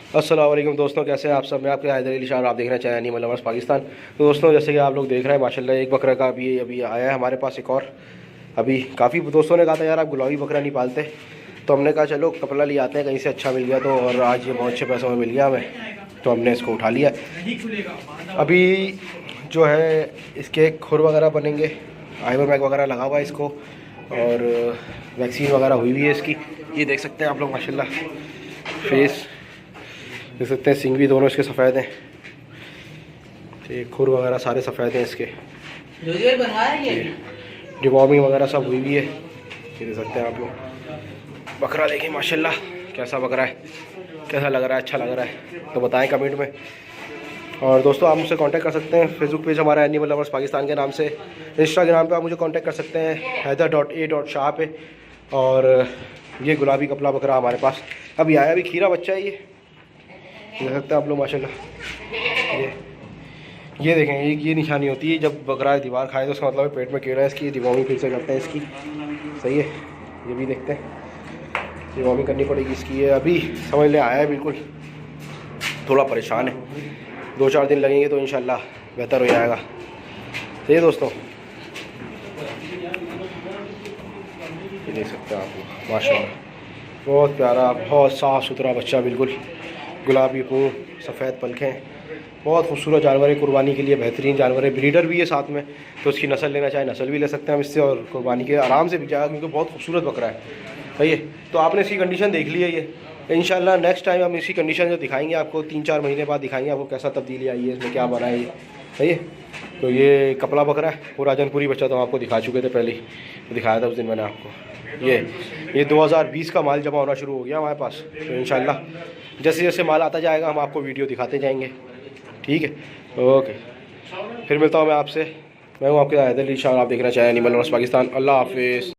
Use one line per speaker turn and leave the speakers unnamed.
अस्सलाम वालेकुम दोस्तों, कैसे हैं आप सब। मैं आपके हैदर अली शाह, आप देख रहे हैं चैनल एनिमल लवर्स पाकिस्तान। तो दोस्तों, जैसे कि आप लोग देख रहे हैं माशाल्लाह एक बकरा का अभी आया है हमारे पास एक और। अभी काफ़ी दोस्तों ने कहा था यार आप गुलाबी बकरा नहीं पालते, तो हमने कहा चलो कपड़ा ले आते हैं कहीं से अच्छा मिल गया, तो और आज ये बहुत अच्छे पैसों में मिल गया हमें, तो हमने इसको उठा लिया। अभी जो है इसके खुर वगैरह बनेंगे, आइवर वगैरह लगा हुआ है इसको, और वैक्सीन वगैरह हुई हुई है इसकी। ये देख सकते हैं आप लोग माशाल्लाह, फेस देख सकते हैं, सिंग भी दोनों इसके सफ़ेद हैं, ठीक, खुर वगैरह सारे सफ़ेद हैं इसके, डिवॉर्मिंग वगैरह सब हुई हुई है। ये देख सकते हैं आप लोग। बकरा देखें माशाल्लाह कैसा बकरा है, कैसा लग रहा है, अच्छा लग रहा है तो बताएं कमेंट में। और दोस्तों, आप मुझसे कांटेक्ट कर सकते हैं, फेसबुक पेज हमारा एनिमल लवर्स पाकिस्तान के नाम से, इंस्टाग्राम पे आप मुझे कांटेक्ट कर सकते हैं हैदर.a.शाह पे। और ये गुलाबी कपला बकरा हमारे पास अभी आया, अभी खीरा बच्चा है ये देख सकते हैं आप लोग माशाल्लाह। ये देखें, ये निशानी होती है जब बकरा दीवार खाए तो उसका मतलब पेट में कीड़ा है, इसकी डिवॉर्मिंग फिर से करते हैं इसकी। सही है, ये भी देखते हैं, डिवॉर्मिंग करनी पड़ेगी इसकी। ये अभी समझ ले आया है, बिल्कुल थोड़ा परेशान है, 2-4 दिन लगेंगे तो इंशाल्लाह बेहतर हो जाएगा। सही है दोस्तों, ये देख सकते हैं आप माशाल्लाह, बहुत प्यारा, बहुत साफ़ सुथरा बच्चा, बिल्कुल गुलाबी पूँछ, सफ़ेद पलखें, बहुत खूबसूरत जानवर है, कुर्बानी के लिए बेहतरीन जानवर है। ब्रीडर भी है साथ में, तो उसकी नस्ल लेना चाहे नस्ल भी ले सकते हैं हम इससे, और कुर्बानी के आराम से भी जाएगा क्योंकि बहुत खूबसूरत बकरा है। सही है, तो आपने इसकी कंडीशन देख ली है। ये इंशाल्लाह नेक्स्ट टाइम हम इसकी कंडीशन जो दिखाएंगे आपको, 3-4 महीने बाद दिखाएंगे आपको कैसा तब्दीली आई है, इसमें क्या बना है ये। सही है, तो ये कपला बकरा है, पूरा जनपुरी बच्चा तो हम आपको दिखा चुके थे पहले ही, तो दिखाया था उस दिन मैंने आपको। ये 2020 का माल जमा होना शुरू हो गया हमारे पास, तो इंशाल्लाह जैसे जैसे माल आता जाएगा हम आपको वीडियो दिखाते जाएंगे। ठीक है, ओके, फिर मिलता हूँ मैं आपसे। मैं हूँ आपके हैदर अली शाह, आप देख रहे हैं चैनल एनिमल लवर्स पाकिस्तान। अल्लाह हाफिज़।